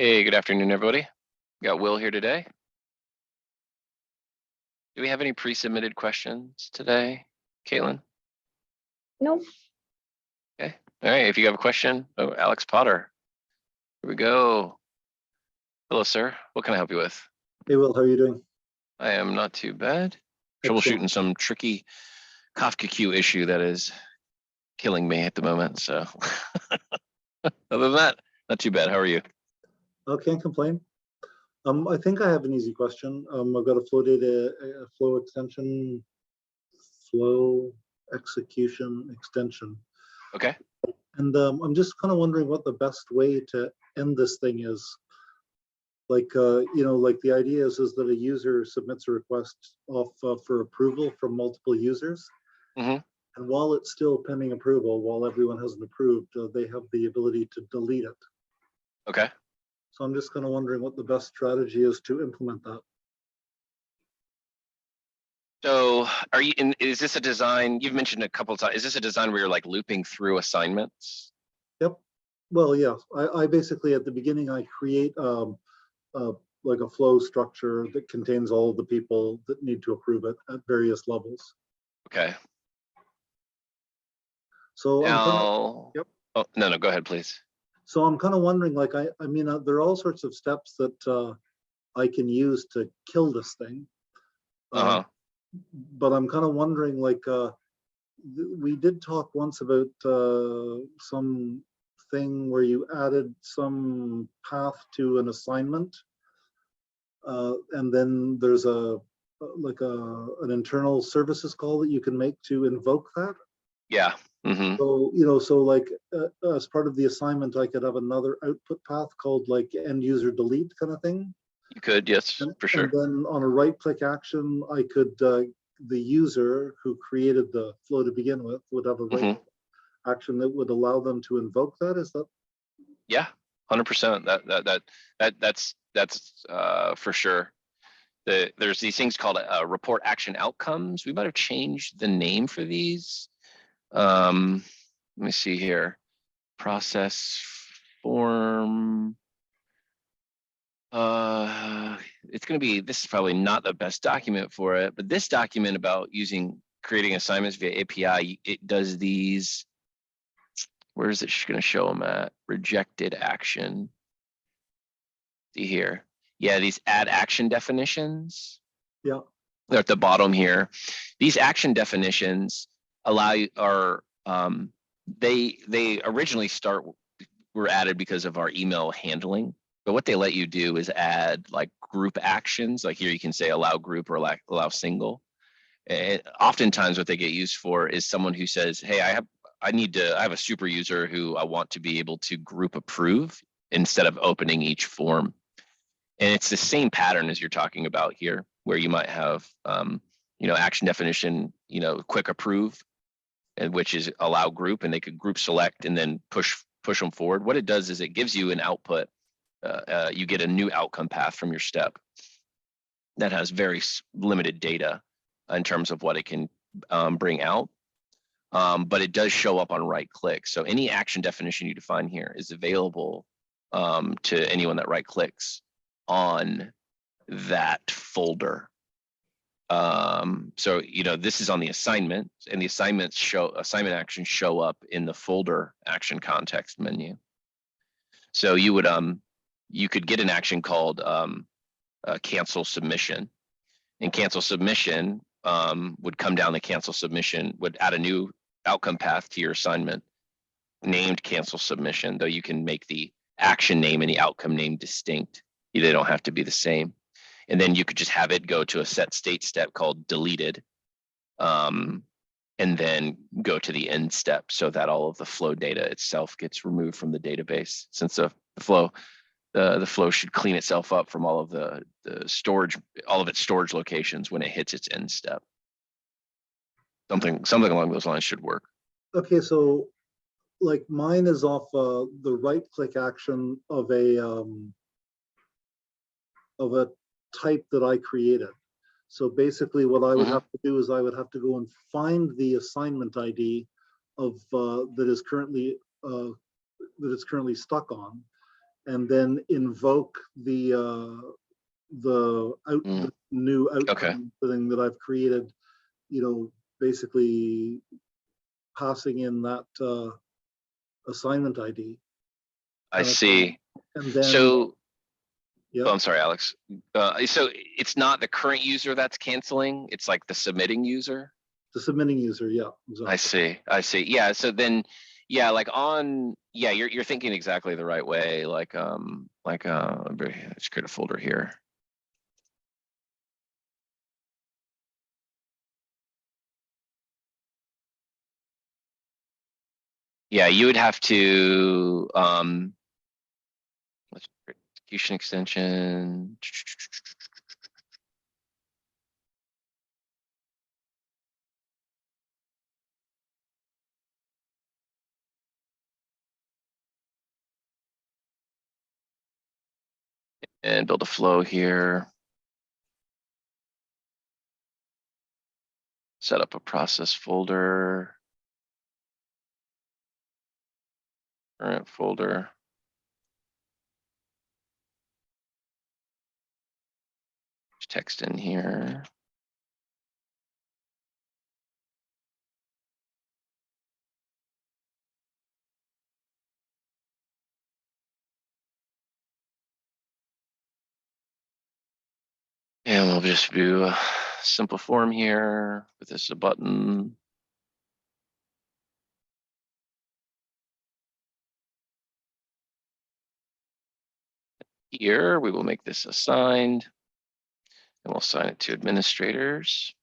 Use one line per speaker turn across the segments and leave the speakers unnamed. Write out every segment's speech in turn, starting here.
Hey, good afternoon, everybody. Got Will here today. Do we have any pre-submitted questions today, Caitlin?
Nope.
Okay. All right. If you have a question, oh, Alex Potter. Here we go. Hello, sir. What can I help you with?
Hey, Will, how are you doing?
I am not too bad.
Excellent.
Troubleshooting some tricky Kafka queue issue that is killing me at the moment. So other than that, not too bad. How are you?
Can't complain. I think I have an easy question. I've got a flow data, a flow extension, flow execution extension.
Okay.
And I'm just kind of wondering what the best way to end this thing is. Like, like the idea is that a user submits a request off for approval from multiple users.
Mm-hmm.
And while it's still pending approval, while everyone hasn't approved, they have the ability to delete it.
Okay.
So I'm just kind of wondering what the best strategy is to implement that.
So are you in, is this a design you've mentioned a couple of times? Is this a design where you're like looping through assignments?
Yep. Well, yeah, I basically at the beginning, I create like a flow structure that contains all of the people that need to approve it at various levels.
Okay.
So
Now,
yep.
Oh, no, go ahead, please.
So I'm kind of wondering, like, I mean, there are all sorts of steps that I can use to kill this thing. But I'm kind of wondering, like, we did talk once about some thing where you added some path to an assignment, and then there's an internal services call that you can make to invoke that.
Yeah. Mm-hmm.
So, so like as part of the assignment, I could have another output path called like end user delete kind of thing.
You could, yes, for sure.
And then on a right click action, I could, the user who created the flow to begin with would have a right action that would allow them to invoke that. Is that?
Yeah, 100%. That's for sure. There's these things called report action outcomes. We might have changed the name for these. Let me see here. Process form. It's going to be, this is probably not the best document for it, but this document about creating assignments via API, it does these, where is it going to show them at? Rejected action. See here. Yeah, these add action definitions.
Yeah.
They're at the bottom here. These action definitions allow you, they originally were added because of our email handling. But what they let you do is add like group actions. Like here you can say allow group or allow single. And oftentimes what they get used for is someone who says, hey, I have a super user who I want to be able to group approve instead of opening each form. And it's the same pattern as you're talking about here, where you might have, action definition, quick approve, and which is allow group, and they could group select and then push them forward. What it does is it gives you an output. You get a new outcome path from your step that has very limited data in terms of what it can bring out. But it does show up on right click. So any action definition you define here is available to anyone that right clicks on that folder. So, this is on the assignment, and the assignment actions show up in the folder action context menu. So you could get an action called cancel submission, and cancel submission would come down the cancel submission, would add a new outcome path to your assignment named cancel submission, though you can make the action name and the outcome name distinct. They don't have to be the same. And then you could just have it go to a set state step called deleted, and then go to the end step so that all of the flow data itself gets removed from the database. Since the flow should clean itself up from all of the storage, all of its storage locations when it hits its end step. Something along those lines should work.
Okay, so like mine is off the right click action of a type that I created. So basically what I would have to do is I would have to go and find the assignment ID of that is currently stuck on, and then invoke the
Mm,
new
okay,
outcome thing that I've created, basically passing in that assignment ID
I
kind of thing.
see.
And then,
So,
yeah,
oh, I'm sorry, Alex. So it's not the current user that's canceling, it's like the submitting user?
the submitting user, yeah,
I
exactly.
see. I see. Yeah. So then, yeah, like yeah, you're thinking exactly the right way. Let's create a folder here. Yeah, you would have to, let's create execution extension. And build a flow here. Set up a process folder. Current folder. Text in here. And we'll just do a simple form here with this a button. Here, we will make this assigned. And we'll assign it to administrators.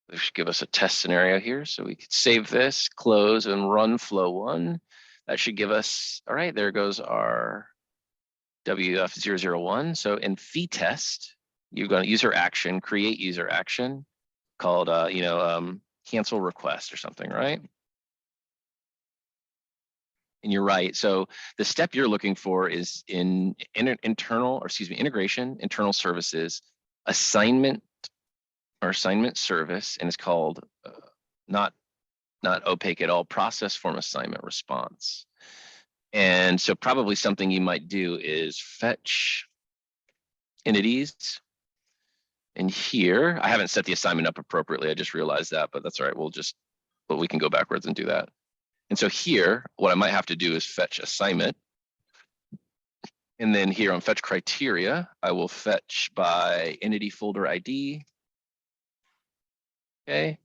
This should give us a test scenario here. So we could save this, close, and run flow one. That should give us, all right, there goes our WF001. So in fee test, you're going to user action, create user action called, cancel request or something, right? And you're right. So the step you're looking for is in integration, internal services, assignment or assignment service, and it's called not opaque at all, process form assignment response. And so probably something you might do is fetch entities. And here, I haven't set the assignment up appropriately. I just realized that, but that's all right. But we can go backwards and do that. And so here, what I might have to do is fetch assignment. And then here on fetch criteria, I will fetch by entity folder ID. Okay.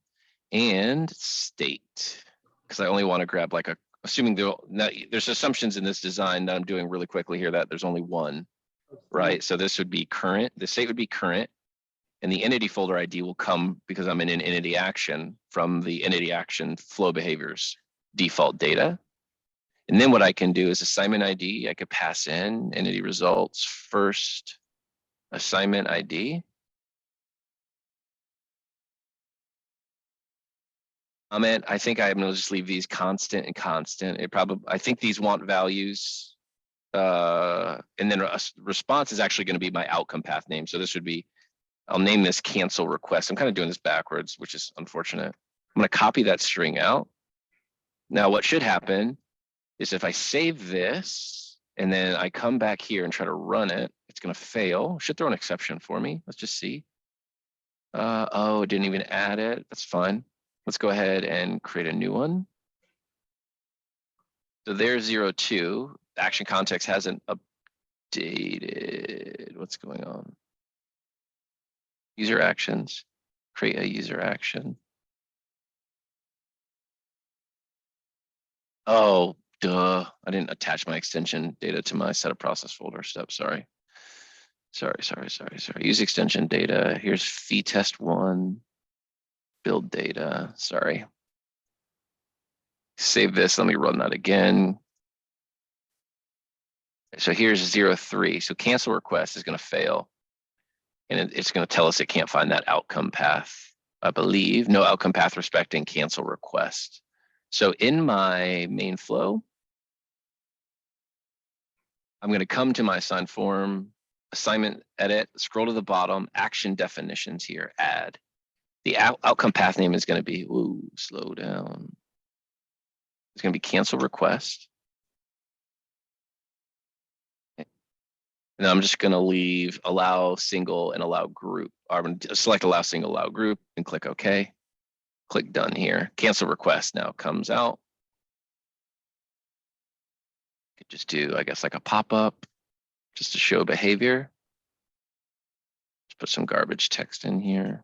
And state, because I only want to grab like assuming there's assumptions in this design that I'm doing really quickly here that there's only one, right? So this would be current, the state would be current, and the entity folder ID will come because I'm in an entity action from the entity action flow behaviors default data. And then what I can do is assignment ID, I could pass in entity results first, assignment ID. Comment, I think I'm gonna just leave these constant and constant. I think these want values. And then a response is actually gonna be my outcome path name. So this would be, I'll name this cancel request. I'm kind of doing this backwards, which is unfortunate. I'm gonna copy that string out. Now what should happen is if I save this and then I come back here and try to run it, it's gonna fail. Should throw an exception for me. Let's just see. Oh, it didn't even add it. That's fine. Let's go ahead and create a new one. So there's 02. Action context hasn't updated. What's going on? User actions. Create a user action. Oh, duh. I didn't attach my extension data to my set of process folder step. Sorry. Use extension data. Here's fee test one. Build data. Sorry. Save this. Let me run that again. So here's 03. So cancel request is going to fail. And it's going to tell us it can't find that outcome path. I believe no outcome path respecting cancel request. So in my main flow, I'm going to come to my assign form, assignment edit, scroll to the bottom, action definitions here, add. The outcome path name is going to be, ooh, slow down. It's going to be cancel request. And I'm just going to leave allow single and allow group. I'm going to select allow single, allow group, and click OK. Click done here. Cancel request now comes out. Could just do, I guess, like a pop-up just to show behavior. Just put some garbage text in here.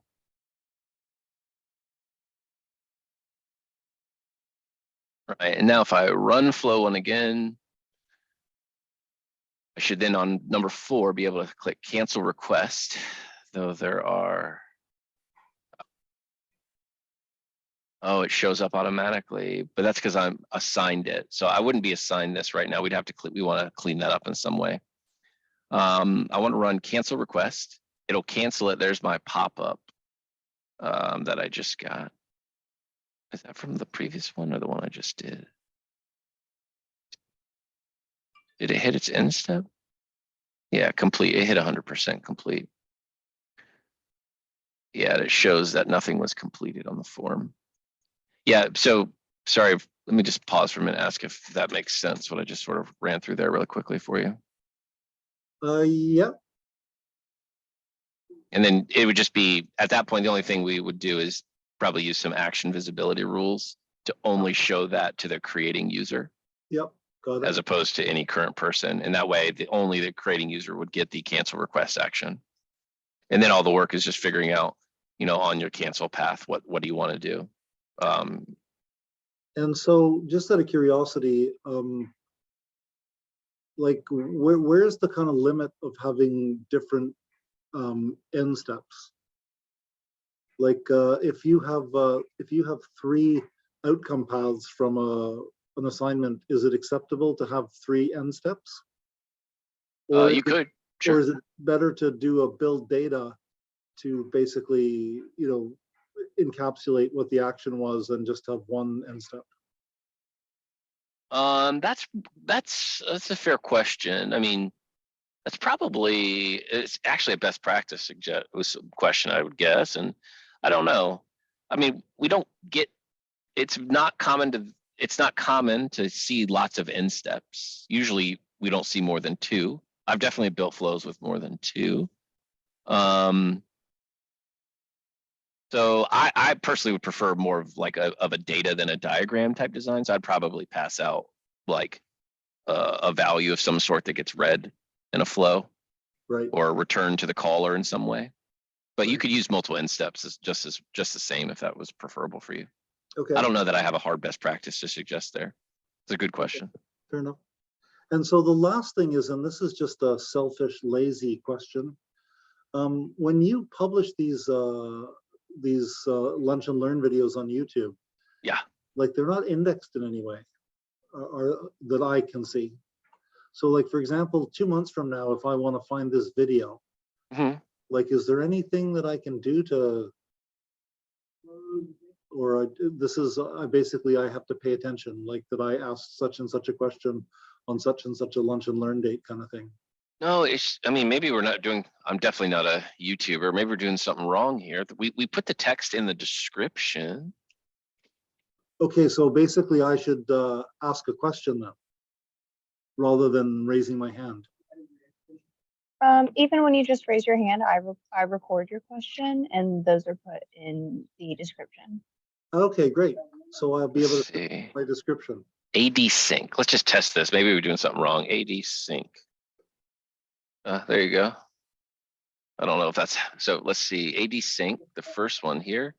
All right, and now if I run flow one again, I should then on number 4 be able to click cancel request, though there are, oh, it shows up automatically, but that's because I'm assigned it. So I wouldn't be assigned this right now. We'd have to, we want to clean that up in some way. I want to run cancel request. It'll cancel it. There's my pop-up that I just got. Is that from the previous one or the one I just did? Did it hit its end step? Yeah, complete. It hit 100% complete. Yeah, it shows that nothing was completed on the form. Yeah, so sorry, let me just pause for a minute, ask if that makes sense, what I just sort of ran through there really quickly for you.
Yeah.
And then it would just be, at that point, the only thing we would do is probably use some action visibility rules to only show that to the creating user.
Yep. Got it.
As opposed to any current person. And that way, only the creating user would get the cancel request action. And then all the work is just figuring out, on your cancel path, what do you want to do?
And so just out of curiosity, like where's the kind of limit of having different end steps? Like if you have 3 outcome paths from an assignment, is it acceptable to have 3 end steps? Or
you could, sure.
Or is it better to do a build data to basically, encapsulate what the action was and just have 1 end step?
That's a fair question. I mean, it's actually a best practice question, I would guess. And I don't know. I mean, it's not common to see lots of end steps. Usually we don't see more than 2. I've definitely built flows with more than 2. So I personally would prefer more of like of a data than a diagram type design. So I'd probably pass out like a value of some sort that gets read in a flow,
right,
or return to the caller in some way. But
right.
You could use multiple end steps as just the same if that was preferable for you.
Okay.
I don't know that I have a hard best practice to suggest there. It's a good question.
Okay. Fair enough. And so the last thing is, and this is just a selfish, lazy question. When you publish these lunch and learn videos on YouTube,
yeah,
like they're not indexed in any way, or that I can see. So like, for example, 2 months from now, if I want to find this video, like, is there anything that I can do to, or I have to pay attention, like that I asked such and such a question on such and such a lunch and learn date kind of thing?
No, I mean, maybe I'm definitely not a YouTuber. Maybe we're doing something wrong here. We put the text in the description.
Okay, so basically I should ask a question then, rather than raising my hand.
Even when you just raise your hand, I record your question, and those are put in the description.
Okay, great. So I'll be able to see my description.
AD sync. Let's just test this. Maybe we're doing something wrong. AD sync. There you go. I don't know if that's so. Let's see. AD sync. The first one here.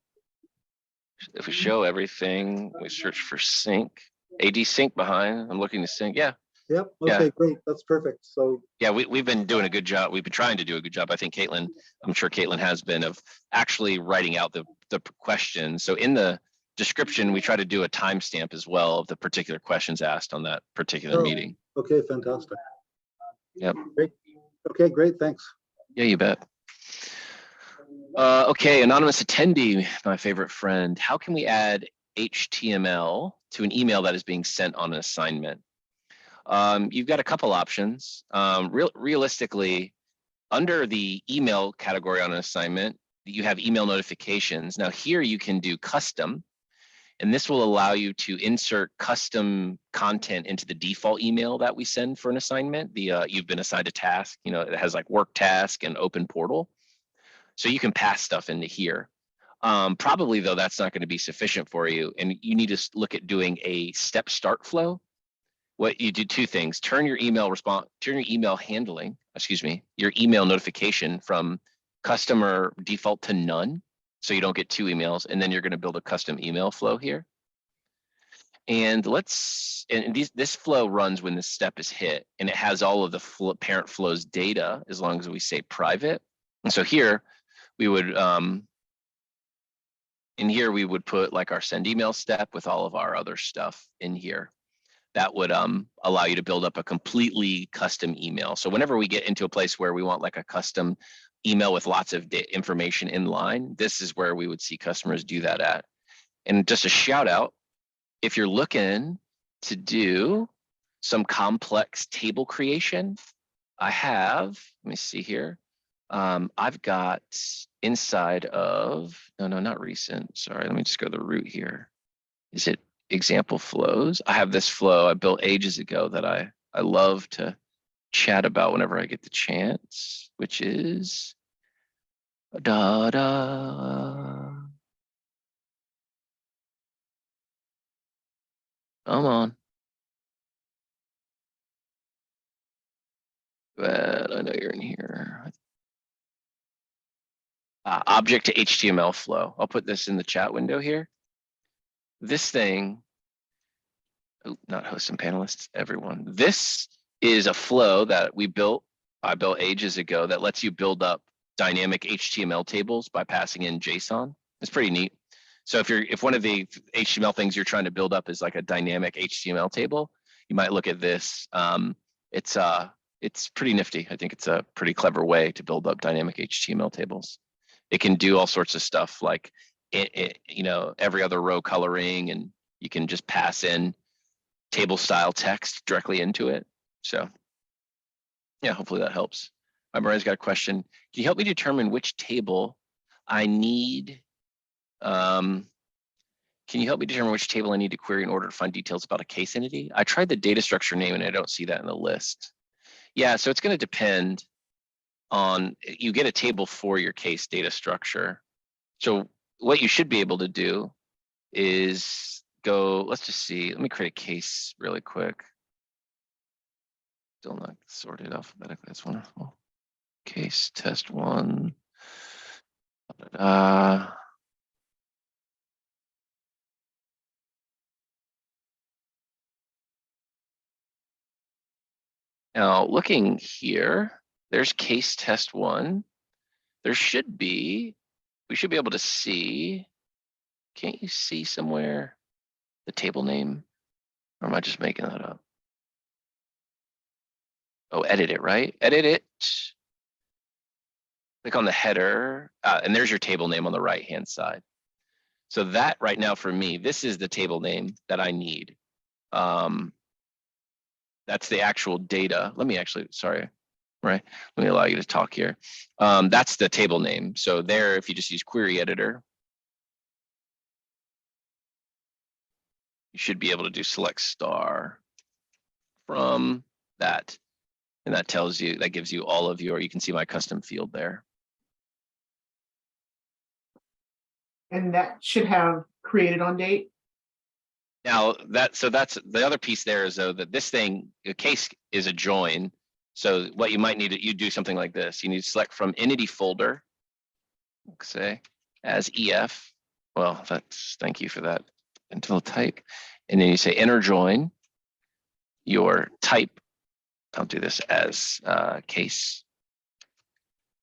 If we show everything, we search for sync. AD sync behind. I'm looking to sync. Yeah.
Yep. Okay, yeah. Great. That's perfect. So
yeah, we've been doing a good job. We've been trying to do a good job. I think I'm sure Caitlin has been, of actually writing out the questions. So in the description, we try to do a timestamp as well of the particular questions asked on that particular meeting.
Okay, fantastic.
Yep.
Great. Okay, great. Thanks.
Yeah, you bet. Okay, anonymous attendee, my favorite friend. How can we add HTML to an email that is being sent on an assignment? You've got a couple options. Realistically, under the email category on an assignment, you have email notifications. Now here you can do custom, And this will allow you to insert custom content into the default email that we send for an assignment. You've been assigned a task, it has like work task and open portal. So you can pass stuff into here. Probably though, that's not going to be sufficient for you. And you need to look at doing a step start flow. What you do, two things: turn your email handling, your email notification from customer default to none, so you don't get two emails, and then you're going to build a custom email flow here. And this flow runs when this step is hit, and it has all of the parent flow's data as long as we say private. And so here we would put like our send email step with all of our other stuff in here. That would allow you to build up a completely custom email. So whenever we get into a place where we want like a custom email with lots of information in line, this is where we would see customers do that at. And just a shout out, if you're looking to do some complex table creation, I have, let me see here. I've got inside of, no, not recent. Sorry, let me just go to the root here. Is it example flows? I have this flow I built ages ago that I love to chat about whenever I get the chance, which is Come on. But I know you're in here. Object to HTML flow. I'll put this in the chat window here. This thing, not hosts and panelists, everyone. This is a flow that I built ages ago that lets you build up dynamic HTML tables by passing in Json. It's pretty neat. So if one of the HTML things you're trying to build up is like a dynamic HTML table, you might look at this. It's pretty nifty. I think it's a pretty clever way to build up dynamic HTML tables. It can do all sorts of stuff like every other row coloring, and you can just pass in table style text directly into it. So yeah, hopefully that helps. Maria's got a question. Can you help me determine which table I need? Can you help me determine which table I need to query in order to find details about a case entity? I tried the data structure name and I don't see that in the list. Yeah, so it's going to depend on, you get a table for your case data structure. So what you should be able to do is go, let's just see, let me create a case really quick. Still not sorted alphabetically, that's wonderful. Case test one. Now looking here, there's case test one. We should be able to see, can't you see somewhere the table name? Or am I just making that up? Oh, edit it, right? Edit it. Click on the header, and there's your table name on the right-hand side. So that right now for me, this is the table name that I need. That's the actual data. Let me actually, sorry, right? Let me allow you to talk here. That's the table name. So there, if you just use query editor, you should be able to do select star from that. And that tells you, that gives you all of you can see my custom field there.
And that should have created on date.
Now that's the other piece there is though that this thing, a case is a join. So what you might need to, you do something like this. You need to select from entity folder, say as EF. Well, thank you for that until type. And then you say enter join your type. I'll do this as case.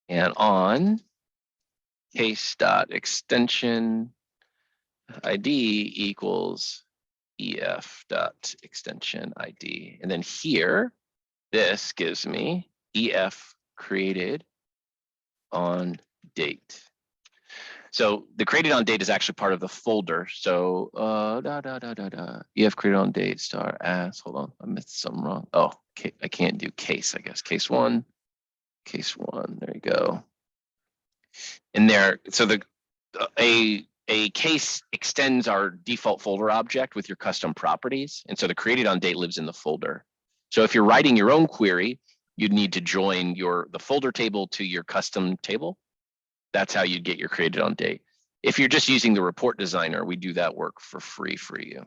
And on case.extension ID equals EF.extension ID. And then here, this gives me EF created on date. So the created on date is actually part of the folder. So EF created on date star as, hold on, I missed something wrong. Oh, I can't do case, I guess. Case one, there you go. And there, so a a case extends our default folder object with your custom properties. And so the created on date lives in the folder. So if you're writing your own query, you'd need to join the folder table to your custom table. That's how you'd get your created on date. If you're just using the report designer, we do that work for free for you.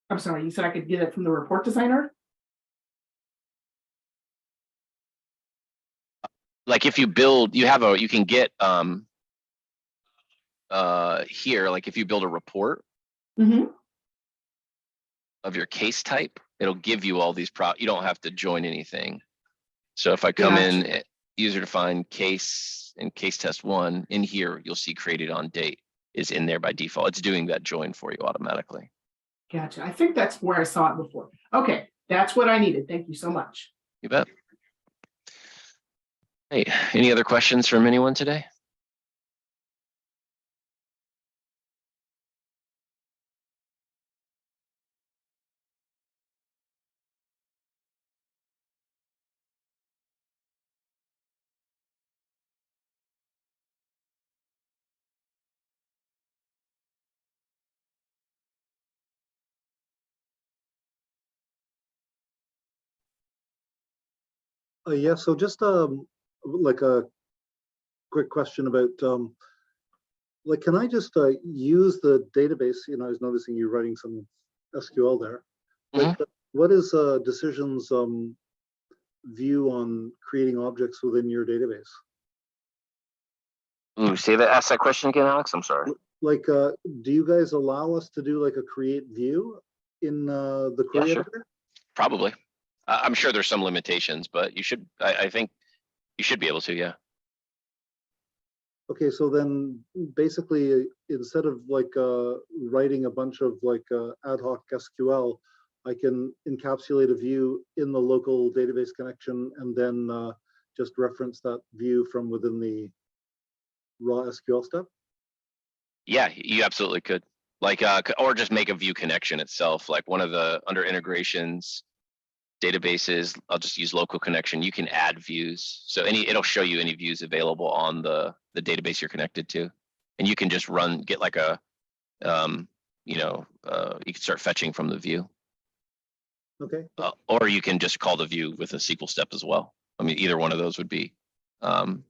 I'm sorry, you said I could get it from the report designer?
Like if you build, you can get here, like if you build a report
Mm-hmm.
of your case type, it'll give you all these you don't have to join anything. So if I come in, user defined case and case test 1 in here, you'll see created on date is in there by default. It's doing that join for you automatically.
Gotcha. I think that's where I saw it before. Okay, that's what I needed. Thank you so much.
You bet. Hey, any other questions from anyone today?
Yeah, so just like a quick question about like, can I just use the database? You know, I was noticing you writing some SQL there. Like, what is Decision's view on creating objects within your database?
Ask that question again, Alex. I'm sorry.
Like, do you guys allow us to do like a create view in the query editor?
Probably. I'm sure there's some limitations, but you should. I think you should be able to. Yeah.
Okay, so then basically, instead of like writing a bunch of like ad hoc SQL, I can encapsulate a view in the local database connection and then just reference that view from within the raw SQL step?
Yeah, you absolutely could. Like, or just make a view connection itself. Like one of the under integrations databases, I'll just use local connection. You can add views. So it'll show you any views available on the database you're connected to. And you can just get like a, you can start fetching from the view.
Okay.
Or you can just call the view with a SQL step as well. I mean, either one of those would be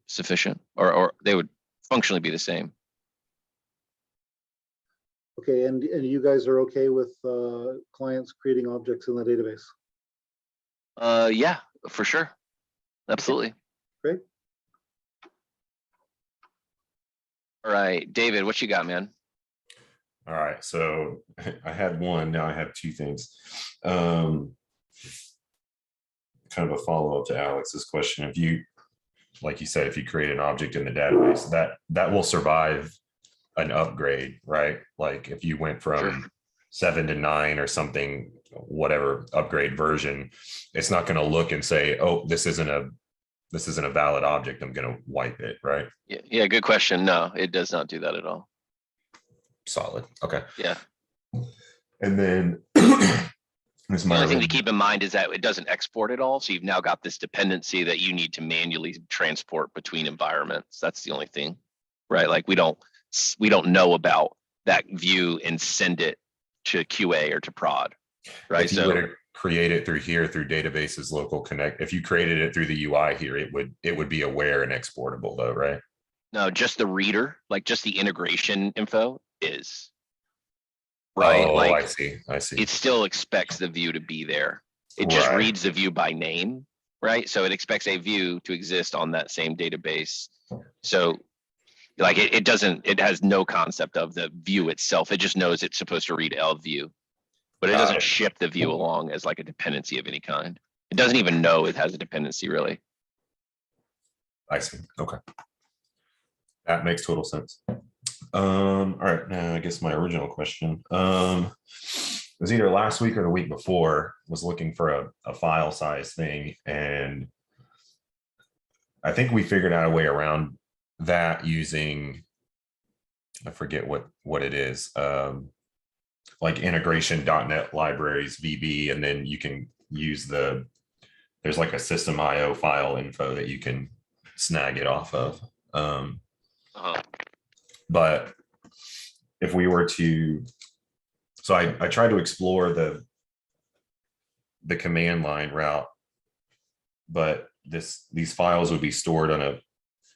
sufficient, or they would functionally be the same.
Okay, and you guys are okay with clients creating objects in the database?
Yeah, for sure. Absolutely.
Great.
All right, David, what you got, man?
All right, so I had one, now I have two things. Kind of a follow-up to Alex's question. If you, like you said, if you create an object in the database, that will survive an upgrade, right? Like if you went from 7 to 9 or something, whatever upgrade version, it's not going to look and say, oh, this isn't a valid object, I'm going to wipe it, right?
Yeah, good question. No, it does not do that at all.
Solid. Okay.
Yeah.
And then
the only thing to keep in mind is that it doesn't export at all. So you've now got this dependency that you need to manually transport between environments. That's the only thing, right? Like we don't know about that view and send it to QA or to prod, right?
If you were to create it through here, through databases, local connect, if you created it through the UI here, it would be aware and exportable though, right?
No, just the reader, like just the integration info is. Right.
Oh,
like,
I see.
It still expects the view to be there. It just reads the view by name, right? So it expects a view to exist on that same database. So like it has no concept of the view itself. It just knows it's supposed to read L view, but it doesn't ship the view along as like a dependency of any kind. It doesn't even know it has a dependency really.
I see. Okay. That makes total sense. All right, now I guess my original question. It was either last week or the week before, was looking for a file size thing, and I think we figured out a way around that using, I forget what it is, like integration.NET libraries VB, and then you can use there's like a system IO file info that you can snag it off of. But if we were to, so I tried to explore the command line route, but these files would be stored on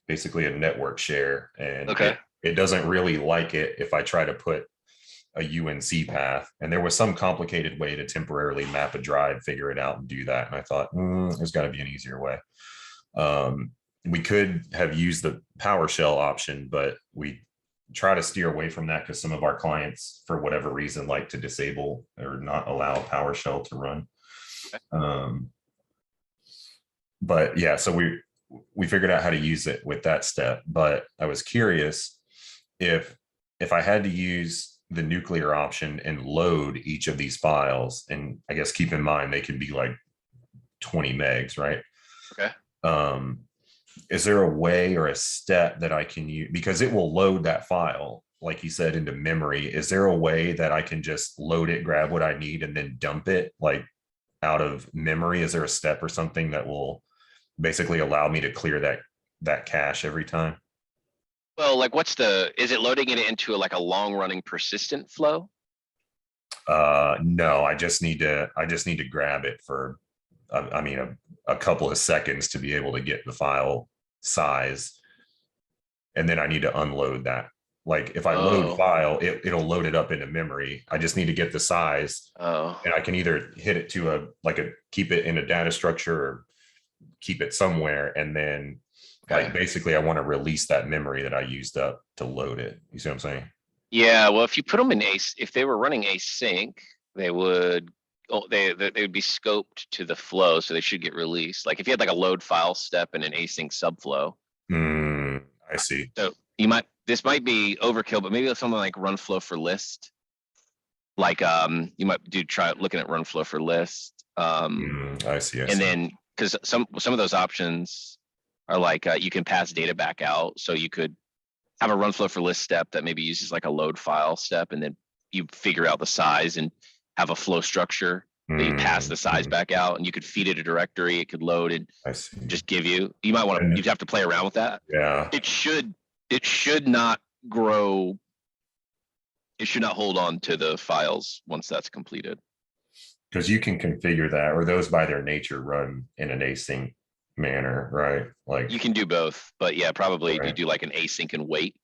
basically a network share, and
Okay.
it doesn't really like it if I try to put a UNC path. And there was some complicated way to temporarily map a drive, figure it out, and do that. And I thought, there's got to be an easier way. We could have used the PowerShell option, but we try to steer away from that because some of our clients, for whatever reason, like to disable or not allow PowerShell to run. But yeah, so we figured out how to use it with that step. But I was curious if I had to use the nuclear option and load each of these files, and I guess keep in mind they can be like 20 megs, right?
Okay.
Is there a way or a step that I can use, because it will load that file, like you said, into memory? Is there a way that I can just load it, grab what I need, and then dump it like out of memory? Is there a step or something that will basically allow me to clear that cache every time?
Well, like is it loading it into like a long running persistent flow?
No, I just need to grab it for, I mean, a couple of seconds to be able to get the file size. And then I need to unload that. Like if I load file, it'll load it up into memory. I just need to get the size, and I can either hit it to keep it in a data structure or keep it somewhere. And then like basically I want to release that memory that I used up to load it. You see what I'm saying?
Yeah, well, if you put them in if they were running async, they would they would be scoped to the flow, so they should get released. Like if you had like a load file step and an async subflow.
I see.
So this might be overkill, but maybe it's something like run flow for list. Like you might try looking at run flow for list.
I see.
And then because some of those options are like you can pass data back out, so you could have a run flow for list step that maybe uses like a load file step, and then you figure out the size and have a flow structure that you pass the size back out, and you could feed it a directory. It could load and just give you. You might want to. You'd have to play around with that.
Yeah.
It should not grow. It should not hold on to the files once that's completed.
Because you can configure that, or those by their nature run in an async manner, right? Like
you can do both, but yeah, probably you do like an async and wait.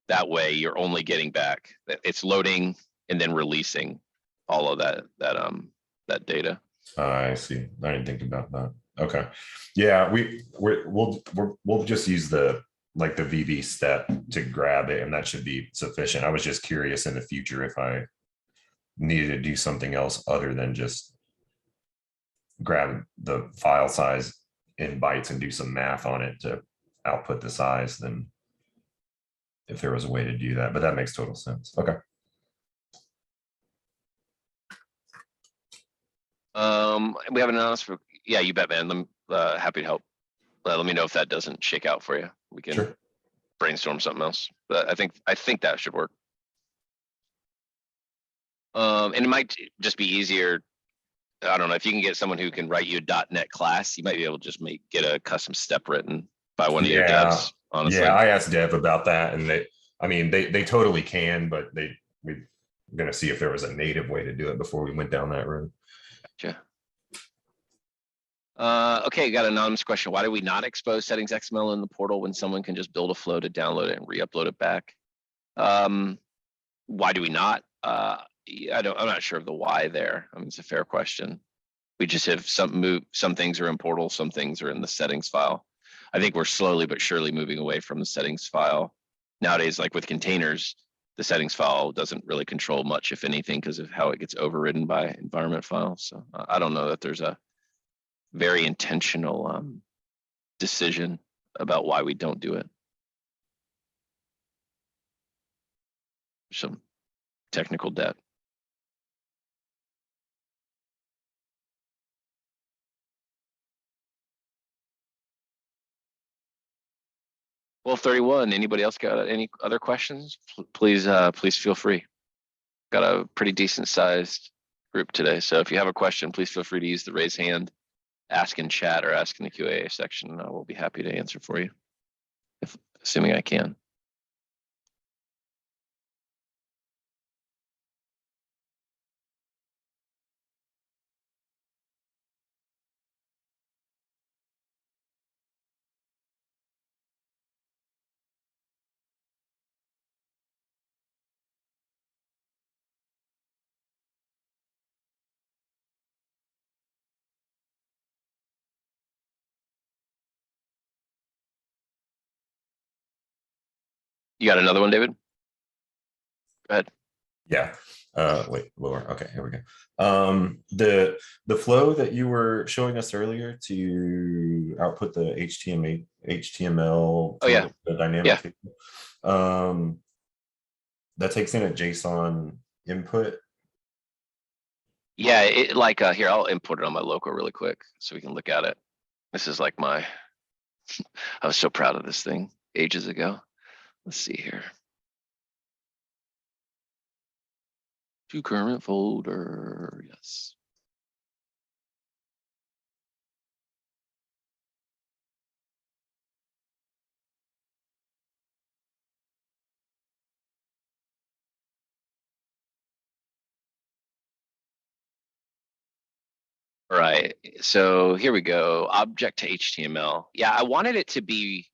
That way you're only getting back. It's loading and then releasing all of that data.
I see. I didn't think about that. Okay. Yeah, we'll just use the VB step to grab it, and that should be sufficient. I was just curious in the future if I needed to do something else other than just grab the file size in bytes and do some math on it to output the size, then if there was a way to do that, but that makes total sense. Okay.
We have an announcement for, yeah, you bet, man. I'm happy to help. Let me know if that doesn't shake out for you. We can brainstorm something else, but I think that should work. And it might just be easier. I don't know if you can get someone who can write you a .NET class, you might be able to just get a custom step written by one of your devs. Honestly,
yeah, I asked Dev about that, and they totally can, but we're gonna see if there was a native way to do it before we went down that road.
Gotcha. Okay, got an anonymous question. Why do we not expose settings XML in the portal when someone can just build a flow to download it and re-upload it back? Why do we not? I'm not sure of the why there. I mean, it's a fair question. We just have some things are in portal, some things are in the settings file. I think we're slowly but surely moving away from the settings file. Nowadays, like with containers, the settings file doesn't really control much, if anything, because of how it gets overridden by environment files. So I don't know that there's a very intentional decision about why we don't do it. Some technical debt. Well, 31. Anybody else got any other questions? Please feel free. Got a pretty decent sized group today, so if you have a question, please feel free to use the raise hand, ask in chat, or ask in the QA section, and I will be happy to answer for you, assuming I can. You got another one, David? Go ahead.
Yeah. Wait, lower. Okay, here we go. The flow that you were showing us earlier to output the HTML
Oh, yeah.
the dynamic
Yeah.
table, that takes in a JSON input.
Yeah, it like here, I'll import it on my local really quick so we can look at it. This is like my I was so proud of this thing ages ago. Let's see here. To current folder, yes. All right, so here we go. Object to HTML. Yeah, I wanted it to be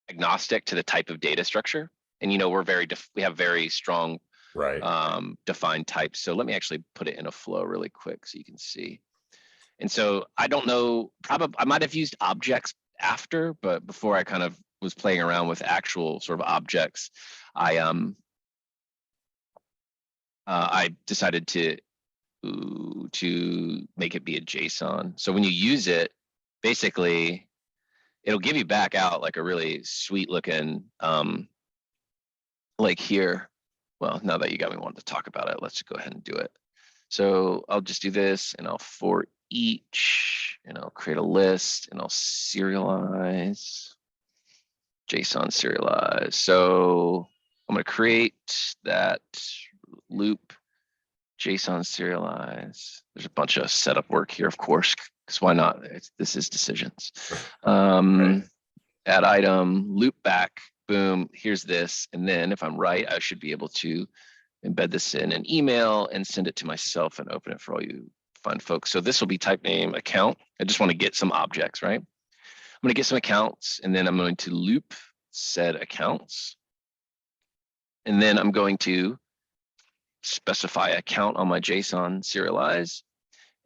agnostic to the type of data structure. And you know, we have very strong
Right.
defined types. So let me actually put it in a flow really quick so you can see. And so I don't know, probably I might have used objects after, but before I kind of was playing around with actual sort of objects, I decided to make it be a JSON. So when you use it, basically, it'll give you back out like a really sweet looking, like here. Well, now that you got me wanting to talk about it, let's go ahead and do it. So I'll just do this and I'll for each, and I'll create a list and I'll serialize, JSON serialize. So I'm going to create that loop, JSON serialize. There's a bunch of setup work here, of course, because why not? This is decisions.
Right.
Add item, loop back, boom, here's this. And then if I'm right, I should be able to embed this in an email and send it to myself and open it for all you fun folks. So this will be type name account. I just want to get some objects, right? I'm going to get some accounts and then I'm going to loop said accounts. And then I'm going to specify account on my JSON serialize.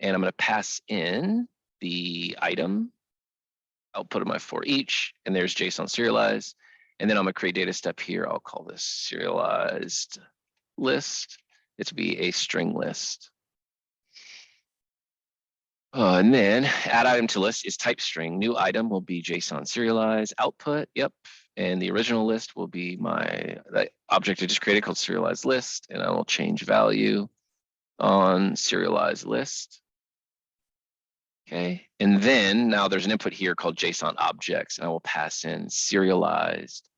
And I'm going to pass in the item output of my for each, and there's JSON serialize. And then I'm going to create data step here. I'll call this serialized list. It's be a string list. And then add item to list is type string. New item will be JSON serialize output. Yep. And the original list will be that object I just created called serialized list. And I will change value on serialized list. Okay. And then now there's an input here called JSON objects, and I will pass in serialized.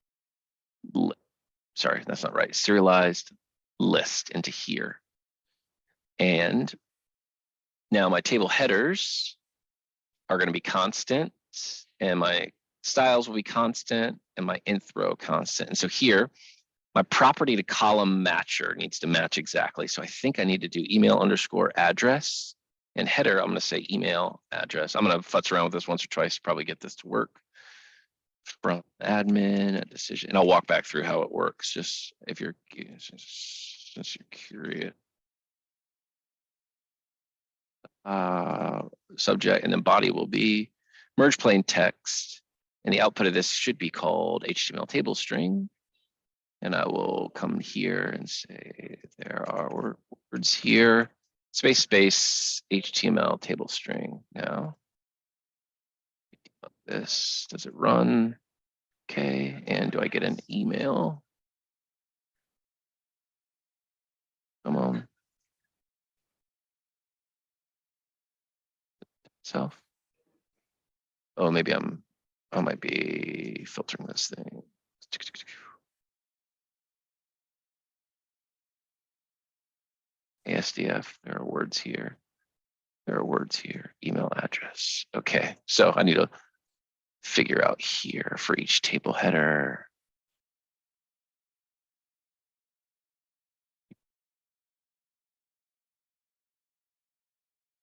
Sorry, that's not right. Serialized list into here. And now my table headers are going to be constant, and my styles will be constant, and my nth row constant. And so here, my property to column matcher needs to match exactly. So I think I need to do email underscore address, and header, I'm going to say email address. I'm going to futz around with this once or twice to probably get this to work. From admin, a decision, and I'll walk back through how it works, just if you're, since you're curious. Subject and then body will be merge plain text, and the output of this should be called HTML table string. And I will come here and say there are words here, space, HTML table string. Now, this, does it run? Okay, and do I get an email? Come on. Self. Oh, maybe I might be filtering this thing. ASDF, there are words here. There are words here, email address. Okay, so I need to figure out here for each table header.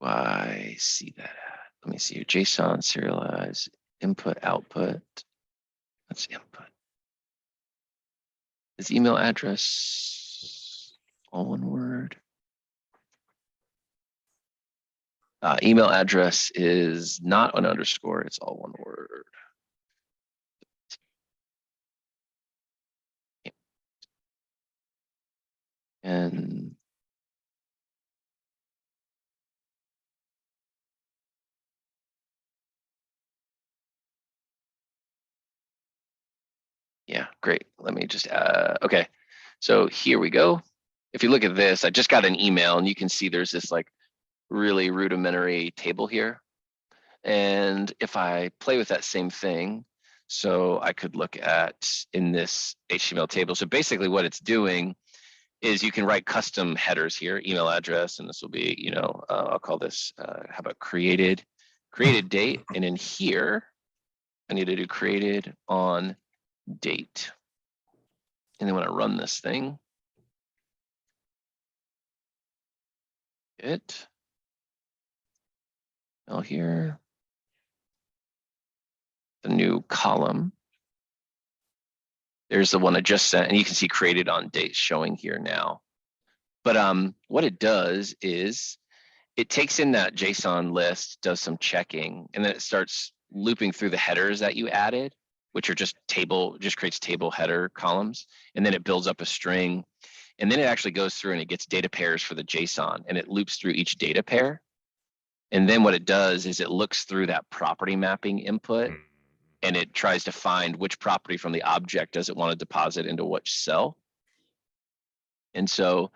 I see that. Let me see your JSON serialize input output. That's input. Is email address all one word? Email address is not an underscore, it's all one word. And yeah, great. Let me just, okay. So here we go. If you look at this, I just got an email and you can see there's this like really rudimentary table here. And if I play with that same thing, so I could look at in this HTML table. So basically what it's doing is you can write custom headers here, email address, and this will be, you know, I'll call this, how about created date. And in here, I need to do created on date. And then when I run this thing, now here, the new column. There's the one I just sent, and you can see created on date showing here now. But what it does is it takes in that JSON list, does some checking, and then it starts looping through the headers that you added, which are just creates table header columns. And then it builds up a string. And then it actually goes through and it gets data pairs for the JSON, and it loops through each data pair. And then what it does is it looks through that property mapping input, and it tries to find which property from the object does it want to deposit into which cell. And so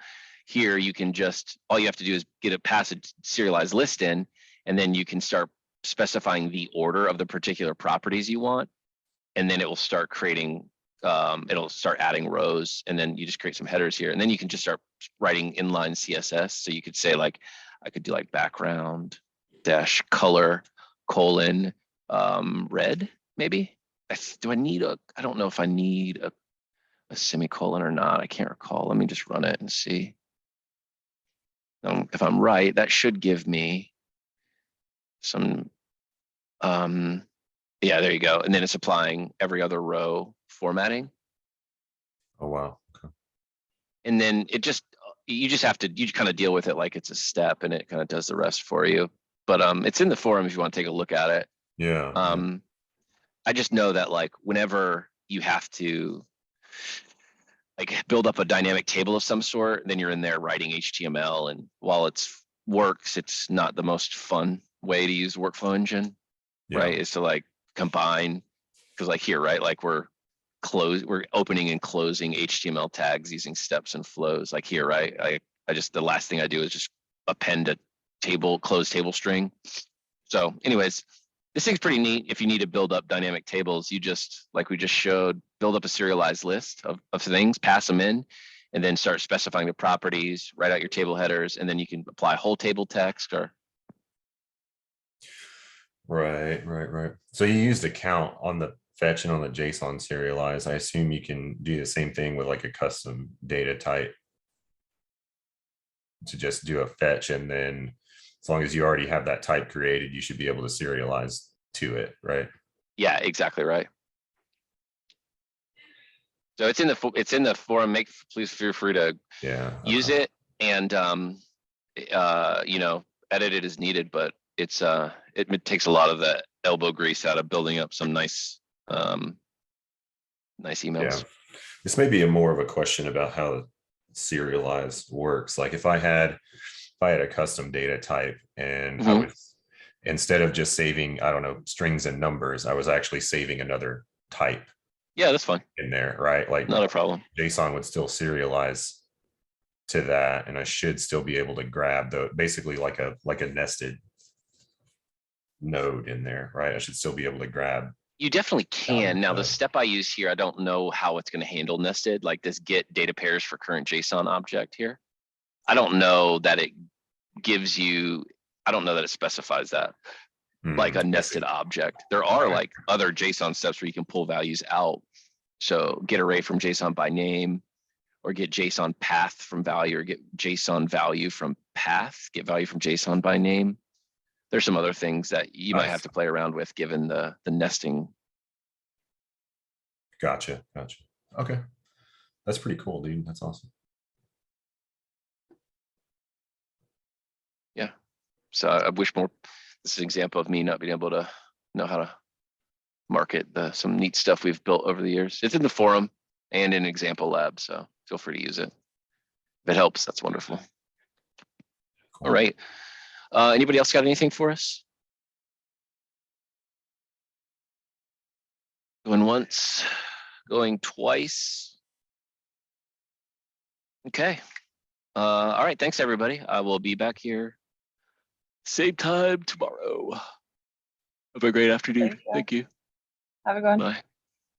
here you can just, all you have to do is get a passage serialized list in, and then you can start specifying the order of the particular properties you want. And then it will start creating, it'll start adding rows, and then you just create some headers here. And then you can just start writing inline CSS. So you could say like, I could do like background dash color colon red, maybe. Do I need I don't know if I need a semicolon or not. I can't recall. Let me just run it and see. If I'm right, that should give me some, yeah, there you go. And then it's applying every other row formatting.
Oh, wow. Okay.
And then it just, you kind of deal with it like it's a step, and it kind of does the rest for you. But it's in the forum if you want to take a look at it.
Yeah.
I just know that like whenever you have to like build up a dynamic table of some sort, then you're in there writing HTML. And while it's works, it's not the most fun way to use workflow engine,
Yeah.
right? Is to like combine, because like here, right? Like we're opening and closing HTML tags using steps and flows. Like here, right? I just, the last thing I do is just append a closed table string. So anyways, this thing's pretty neat. If you need to build up dynamic tables, you just, like we just showed, build up a serialized list of things, pass them in, and then start specifying the properties, write out your table headers, and then you can apply whole table text or.
Right. So you use the count on the fetch and on the JSON serialize. I assume you can do the same thing with like a custom data type to just do a fetch, and then as long as you already have that type created, you should be able to serialize to it, right?
Yeah, exactly right. So it's in the forum. Please feel free to use it, and you know, edit it as needed. But it's it takes a lot of the elbow grease out of building up some nice nice emails.
Yeah. This may be more of a question about how serialized works. Like if I had a custom data type, and I would, instead of just saving, I don't know, strings and numbers, I was actually saving another type.
Yeah, that's fine.
In there, right? Like
not a problem.
JSON would still serialize to that, and I should still be able to grab basically like a nested node in there, right? I should still be able to grab.
You definitely can. Now the step I use here, I don't know how it's going to handle nested, like this get data pairs for current JSON object here. I don't know that it gives you, I don't know that it specifies that like a nested object. There are like other JSON steps where you can pull values out. So get array from JSON by name, or get JSON path from value, or get JSON value from path, get value from JSON by name. There's some other things that you might have to play around with given the nesting.
Gotcha. Okay. That's pretty cool, dude. That's awesome.
Yeah. So I wish more, this is an example of me not being able to know how to market some neat stuff we've built over the years. It's in the forum and in example lab, so feel free to use it. If it helps, that's wonderful.
Cool.
All right. Anybody else got anything for us? Going once, going twice. Okay. All right. Thanks, everybody. I will be back here same time tomorrow. Have a great afternoon.
Thanks, guys.
Thank you.
Have a good one.
Bye.